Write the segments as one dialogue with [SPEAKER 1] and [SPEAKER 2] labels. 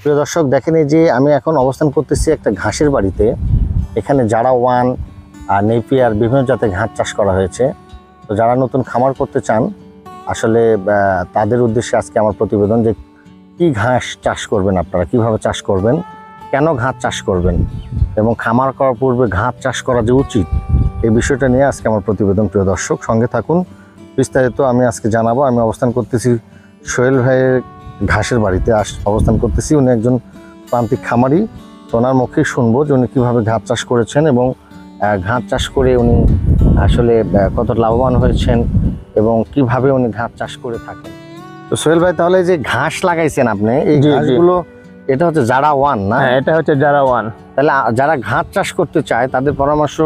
[SPEAKER 1] প্রিয় দর্শক দেখেন, এই যে আমি এখন অবস্থান করতেছি একটা ঘাসের বাড়িতে। এখানে জারা ওয়ান আর নেপিয়ার বিভিন্ন জাতের ঘাস চাষ করা হয়েছে। তো যারা নতুন খামার করতে চান আসলে তাদের উদ্দেশ্যে আজকে আমার প্রতিবেদন, যে কি ঘাস চাষ করবেন আপনারা, কিভাবে চাষ করবেন, কেন ঘাস চাষ করবেন এবং খামার করার পূর্বে ঘাস চাষ করা যে উচিত, এই বিষয়টা নিয়ে আজকে আমার প্রতিবেদন। প্রিয় দর্শক সঙ্গে থাকুন, বিস্তারিত আমি আজকে জানাবো। আমি অবস্থান করতেছি সোহেল ভাইয়ের ঘাসের বাড়িতে অবস্থান করতেছি। উনি একজন প্রান্তিক খামারি। তো ওনার মুখেই শুনবো যে উনি কীভাবে ঘাস চাষ করেছেন এবং ঘাস চাষ করে উনি আসলে কত লাভবান হয়েছেন এবং কিভাবে উনি ঘাস চাষ করে থাকেন। তো সোহেল ভাই, তাহলে যে ঘাস লাগাইছেন আপনি, এই ঘাসগুলো এটা হচ্ছে জারা ওয়ান না?
[SPEAKER 2] হ্যাঁ, এটা হচ্ছে জারা ওয়ান।
[SPEAKER 1] তাহলে যারা ঘাস চাষ করতে চায় তাদের পরামর্শ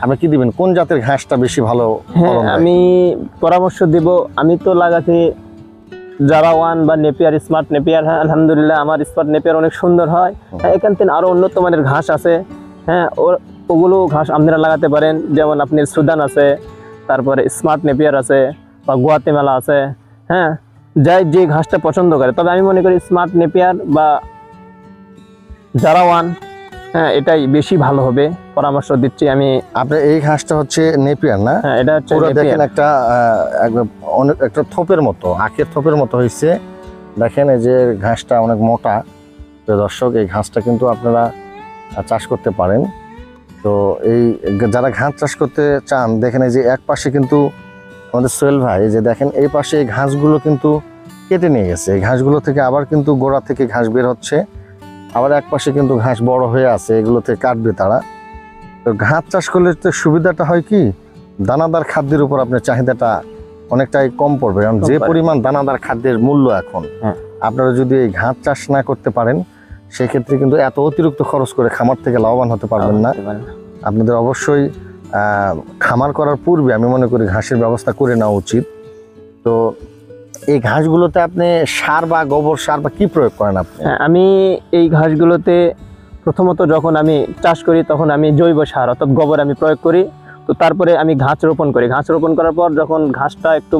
[SPEAKER 1] আপনি কি দিবেন? কোন জাতের ঘাসটা বেশি ভালো?
[SPEAKER 2] হ্যাঁ, আমি পরামর্শ দিব, আমি তো লাগাচ্ছি জারা ওয়ান বা নেপিয়ার, স্মার্ট নেপিয়ার। হ্যাঁ, আলহামদুলিল্লাহ আমার স্মার্ট নেপিয়ার অনেক সুন্দর হয়। হ্যাঁ, এখান থেকে আরো উন্নত মানের ঘাস আছে। হ্যাঁ, ওগুলো ঘাস আপনারা লাগাতে পারেন। যেমন আপনার সুদান আছে, তারপরে স্মার্ট নেপিয়ার আছে বা গুয়াতেমালা আছে। হ্যাঁ, যাই যে ঘাসটা পছন্দ করে। তবে আমি মনে করি স্মার্ট নেপিয়ার বা জারা ওয়ান, হ্যাঁ, এটাই বেশি ভালো হবে, পরামর্শ দিচ্ছি আমি।
[SPEAKER 1] আপনার এই ঘাসটা হচ্ছে নেপিয়ার না?
[SPEAKER 2] হ্যাঁ, এটা হচ্ছে
[SPEAKER 1] দেখেন একটা থোপের মতো, আখের থোপের মতো হয়েছে। দেখেন এই যে ঘাসটা অনেক মোটা। তো দর্শক, এই ঘাসটা কিন্তু আপনারা চাষ করতে পারেন। তো এই যারা ঘাস চাষ করতে চান, দেখেন এই যে এক পাশে কিন্তু আমাদের সোহেল ভাই, এই যে দেখেন এই পাশে এই ঘাসগুলো কিন্তু কেটে নিয়ে গেছে। এই ঘাসগুলো থেকে আবার কিন্তু গোড়া থেকে ঘাস বের হচ্ছে, আবার এক পাশে কিন্তু ঘাস বড় হয়ে আছে, এগুলো থেকে কাটবে তারা। তো ঘাস চাষ করলে তো সুবিধাটা হয় কি, দানাদার খাদ্যের উপর আপনার চাহিদাটা অনেকটাই কম পড়বে। কারণ যে পরিমাণ দানাদার খাদ্যের মূল্য এখন, আপনারা যদি এই ঘাস চাষ না করতে পারেন, সেক্ষেত্রে কিন্তু এত অতিরিক্ত খরচ করে খামার থেকে লাভবান হতে পারবেন না। আপনাদের অবশ্যই খামার করার পূর্বে আমি মনে করি ঘাসের ব্যবস্থা করে নেওয়া উচিত। তো এই ঘাসগুলোতে আপনি সার বা গোবর সার বা কি প্রয়োগ করেন আপনি?
[SPEAKER 2] আমি এই ঘাসগুলোতে প্রথমত যখন আমি চাষ করি তখন আমি জৈব সার অর্থাৎ গোবর আমি প্রয়োগ করি। তো তারপরে আমি ঘাস রোপণ করি। ঘাস রোপণ করার পর যখন ঘাসটা একটু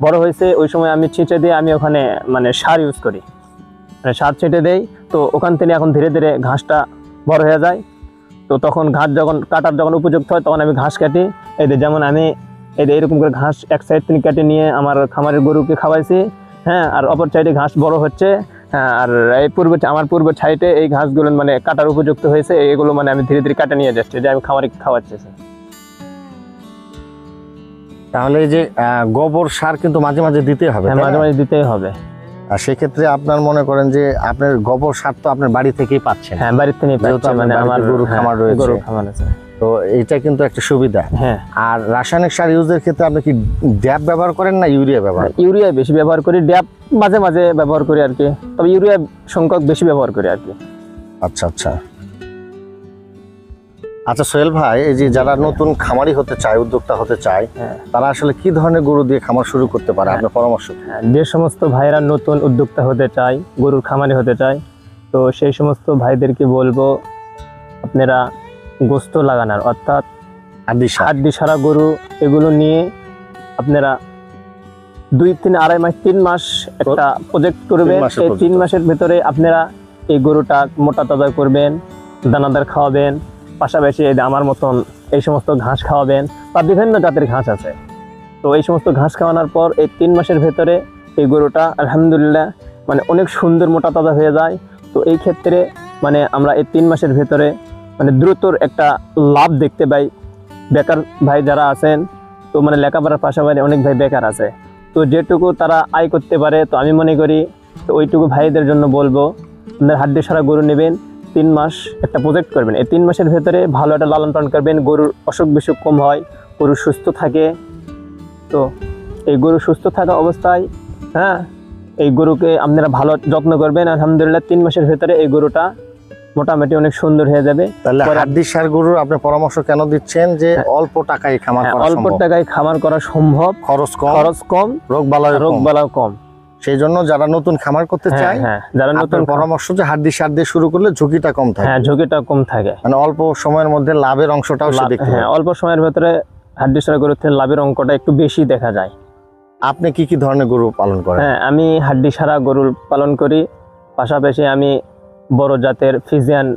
[SPEAKER 2] বড় হয়েছে, ওই সময় আমি ছিঁচে দিয়ে আমি ওখানে সার ইউজ করি, সার ছিটে দেই। তো ওখান থেকে এখন ধীরে ধীরে ঘাসটা বড় হয়ে যায়। তো তখন ঘাস যখন কাটার যখন উপযুক্ত হয় তখন আমি ঘাস কাটি। এই যে যেমন আমি এরকম করে ঘাস এক সাইড থেকে কেটে নিয়ে আমার খামারের গরুকে খাওয়াইছি। হ্যাঁ, আর অপর সাইডে ঘাস বড় হচ্ছে। হ্যাঁ, আর এই আমার পূর্বের সাইডে এই ঘাসগুলো কাটার উপযুক্ত হয়েছে, এগুলো আমি ধীরে ধীরে কাটে নিয়ে যাচ্ছি, যে আমি খামারে খাওয়াচ্ছি।
[SPEAKER 1] তাহলে এই যে গোবর সার কিন্তু মাঝে মাঝে দিতে হবে?
[SPEAKER 2] মাঝে মাঝে দিতেই হবে।
[SPEAKER 1] আর সেক্ষেত্রে আপনার মনে করেন যে আপনার গোবর সার তো আপনার বাড়ি থেকেই পাচ্ছেন?
[SPEAKER 2] হ্যাঁ, বাড়ি থেকেই পাচ্ছি,
[SPEAKER 1] আমার গরু খামার রয়েছে,
[SPEAKER 2] গরু খামার আছে।
[SPEAKER 1] তো এটা কিন্তু একটা সুবিধা।
[SPEAKER 2] হ্যাঁ।
[SPEAKER 1] আর রাসায়নিক সার ইউজের ক্ষেত্রে আপনি কি ড্যাপ ব্যবহার করেন না ইউরিয়া ব্যবহার?
[SPEAKER 2] ইউরিয়া বেশি ব্যবহার করি, ড্যাপ মাঝে মাঝে ব্যবহার করি আর কি। তবে ইউরিয়া সংখ্যক বেশি ব্যবহার করি আর কি।
[SPEAKER 1] আচ্ছা আচ্ছা আচ্ছা সোহেল ভাই, এই যে যারা নতুন খামারি হতে চায়, উদ্যোক্তা হতে চায়, তারা আসলে কি ধরনের গরু দিয়ে খামার শুরু করতে পারে? আপনার পরামর্শ?
[SPEAKER 2] যে সমস্ত ভাইরা নতুন উদ্যোক্তা হতে চায়, গরুর খামারি হতে চায়, তো সেই সমস্ত ভাইদেরকে বলবো আপনারা গোস্ত লাগানোর অর্থাৎ হাড্ডি সারা গরু, এগুলো নিয়ে আপনারা 2-3 মাস 3 মাস একটা প্রজেক্ট করবেন। এই 3 মাসের ভেতরে আপনারা এই গরুটা মোটা তাজা করবেন, দানাদার খাওয়াবেন, পাশাপাশি আমার মতন এই সমস্ত ঘাস খাওয়াবেন বা বিভিন্ন জাতের ঘাস আছে। তো এই সমস্ত ঘাস খাওয়ানোর পর এই 3 মাসের ভেতরে এই গরুটা আলহামদুলিল্লাহ অনেক সুন্দর মোটা তাজা হয়ে যায়। তো এই ক্ষেত্রে আমরা এই 3 মাসের ভেতরে দ্রুতর একটা লাভ দেখতে পাই। বেকার ভাই যারা আছেন, তো লেখাপড়ার পাশাপাশি অনেক ভাই বেকার আছে, তো যেটুকু তারা আয় করতে পারে, তো আমি মনে করি তো ওইটুকু ভাইদের জন্য বলবো আপনার হাড্ডি সারা গরু নেবেন, 3 মাস একটা প্রজেক্ট করবেন। এই 3 মাসের ভেতরে ভালো একটা লালন পালন করবেন, গরুর অসুখ বিসুখ কম হয়, গরু সুস্থ থাকে। তো এই গরু সুস্থ থাকা অবস্থায়, হ্যাঁ, এই গরুকে আপনারা ভালো যত্ন করবেন, আলহামদুলিল্লাহ 3 মাসের ভেতরে এই গরুটা মোটামুটি অনেক সুন্দর হয়ে যাবে।
[SPEAKER 1] তাহলে হাড্ডি সার গরুর আপনি পরামর্শ কেন দিচ্ছেন? যে অল্প টাকায় খামার করা সম্ভব,
[SPEAKER 2] অল্প টাকায় খামার করা সম্ভব, খরচ কম, রোগ বালাই কম।
[SPEAKER 1] সেই জন্য যারা নতুন খামার করতে চায়,
[SPEAKER 2] যারা নতুন
[SPEAKER 1] পরামর্শ যে হাড্ডি সার দিয়ে শুরু করলে ঝুঁকিটা কম থাকে।
[SPEAKER 2] হ্যাঁ, ঝুঁকিটা কম থাকে,
[SPEAKER 1] অল্প সময়ের মধ্যে লাভের অংশটাও সে দেখতে পায়।
[SPEAKER 2] অল্প সময়ের ভেতরে হাড্ডি সার গরুর থেকে লাভের অঙ্কটা একটু বেশি দেখা যায়।
[SPEAKER 1] আপনি কি কি ধরনের গরু পালন করেন?
[SPEAKER 2] হ্যাঁ, আমি হাড্ডি সারা গরুর পালন করি। পাশাপাশি আমি বড় জাতের ফিজিয়ান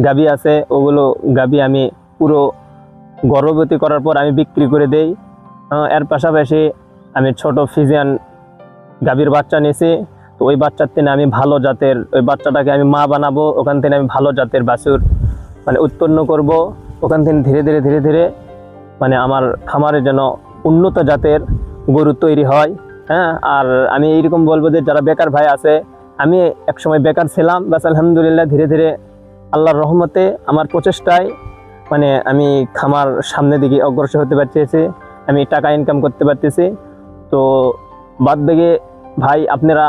[SPEAKER 2] গাভী আছে, ওগুলো গাভী আমি পুরো গর্ভবতী করার পর আমি বিক্রি করে দেই। এর পাশাপাশি আমি ছোট ফিজিয়ান গাভীর বাচ্চা নিয়েছি, তো ওই বাচ্চার থেকে আমি ভালো জাতের ওই বাচ্চাটাকে আমি মা বানাবো, ওখান থেকে আমি ভালো জাতের বাছুর মানে উৎপন্ন করব। ওখান থেকে ধীরে ধীরে ধীরে ধীরে মানে আমার খামারে যেন উন্নত জাতের গরু তৈরি হয়। হ্যাঁ, আর আমি এইরকম বলবো যে যারা বেকার ভাই আছে, আমি একসময় বেকার ছিলাম, বাস আলহামদুলিল্লাহ ধীরে ধীরে আল্লাহর রহমতে আমার প্রচেষ্টায় মানে আমি খামার সামনের দিকে অগ্রসর হতে পারতেছি, আমি টাকা ইনকাম করতে পারতেছি। তো বাদ দিকে ভাই আপনারা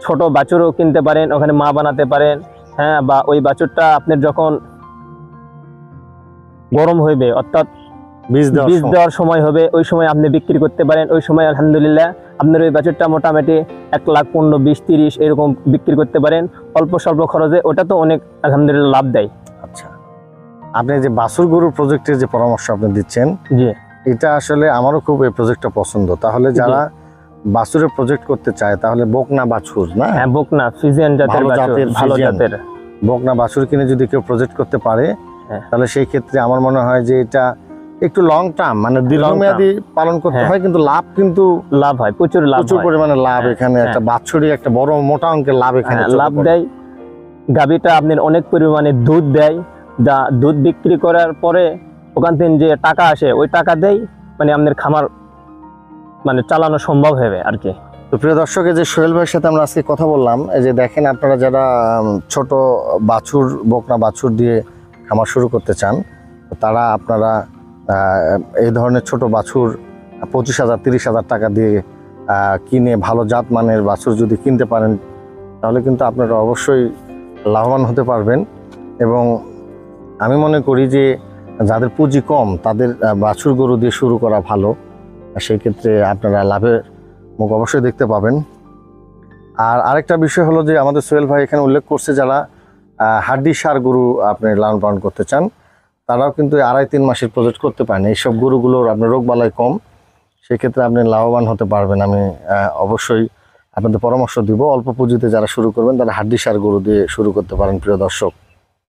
[SPEAKER 2] ছোট বাছুরও কিনতে পারেন, ওখানে মা বানাতে পারেন। হ্যাঁ, বা ওই বাছুরটা আপনার যখন গরম হইবে অর্থাৎ
[SPEAKER 1] বীজ
[SPEAKER 2] বীজ দেওয়ার সময় হবে, ওই সময় আপনি বিক্রি করতে পারেন। ওই সময় আলহামদুলিল্লাহ আপনার ওই বাছুরটা মোটামুটি 1,15,000, 20, 30 এরকম বিক্রি করতে পারেন অল্প স্বল্প খরচে। ওটা তো অনেক আলহামদুলিল্লাহ লাভ দেয়।
[SPEAKER 1] আচ্ছা, আপনি যে বাছুর গরু প্রজেক্টের যে পরামর্শ আপনি দিচ্ছেন,
[SPEAKER 2] জি,
[SPEAKER 1] এটা আসলে আমারও খুব এই প্রজেক্টটা পছন্দ। তাহলে যারা বাছুরের প্রজেক্ট করতে চায় তাহলে বকনা বাছুর না,
[SPEAKER 2] হ্যাঁ বকনা ফিজিয়ান জাতের
[SPEAKER 1] ভালো
[SPEAKER 2] বাছুর,
[SPEAKER 1] জাতের
[SPEAKER 2] ভালো
[SPEAKER 1] ফিজিয়ান।
[SPEAKER 2] জাতের
[SPEAKER 1] বকনা বাছুর কিনে যদি কেউ প্রজেক্ট করতে পারে,
[SPEAKER 2] হ্যাঁ।
[SPEAKER 1] তাহলে সেই ক্ষেত্রে আমার মনে হয় যে এটা একটু লং টার্ম মানে দীর্ঘমেয়াদী পালন করতে
[SPEAKER 2] হ্যাঁ।
[SPEAKER 1] হয়, কিন্তু লাভ কিন্তু
[SPEAKER 2] লাভ হয়, প্রচুর লাভ
[SPEAKER 1] প্রচুর
[SPEAKER 2] হয়।
[SPEAKER 1] পরিমাণে লাভ
[SPEAKER 2] হ্যাঁ,
[SPEAKER 1] এখানে একটা বাছুরই একটা বড় মোটা অঙ্কের লাভ এখানে
[SPEAKER 2] হ্যাঁ,
[SPEAKER 1] চোখে
[SPEAKER 2] লাভ
[SPEAKER 1] পড়ে।
[SPEAKER 2] দেয়। গাভীটা আপনার অনেক পরিমাণে দুধ দেয়, যা দুধ বিক্রি করার পরে ওখান থেকে যে টাকা আসে ওই টাকা দেয় মানে আপনার খামার মানে চালানো সম্ভব হবে আর কি।
[SPEAKER 1] তো প্রিয় দর্শক, এই যে সোহেল ভাইয়ের সাথে আমরা আজকে কথা বললাম, এই যে দেখেন আপনারা যারা ছোট বাছুর বকনা বাছুর দিয়ে খামার শুরু করতে চান, তো তারা আপনারা এই ধরনের ছোট বাছুর 25,000 30,000 টাকা দিয়ে কিনে ভালো জাত মানের বাছুর যদি কিনতে পারেন, তাহলে কিন্তু আপনারা অবশ্যই লাভবান হতে পারবেন। এবং আমি মনে করি যে যাদের পুঁজি কম তাদের বাছুর গরু দিয়ে শুরু করা ভালো, সেই ক্ষেত্রে আপনারা লাভের মুখ অবশ্যই দেখতে পাবেন। আর আরেকটা বিষয় হলো যে আমাদের সোহেল ভাই এখানে উল্লেখ করছে যারা হাড্ডি সার গরু আপনি লালন পালন করতে চান, তারাও কিন্তু 2.5-3 মাসের প্রজেক্ট করতে পারেন। এইসব গরুগুলোর আপনার রোগ বালাই কম, সেক্ষেত্রে আপনি লাভবান হতে পারবেন। আমি অবশ্যই আপনাদের পরামর্শ দিব, অল্প পুঁজিতে যারা শুরু করবেন তারা হাড্ডি সার গরু দিয়ে শুরু করতে পারেন প্রিয় দর্শক।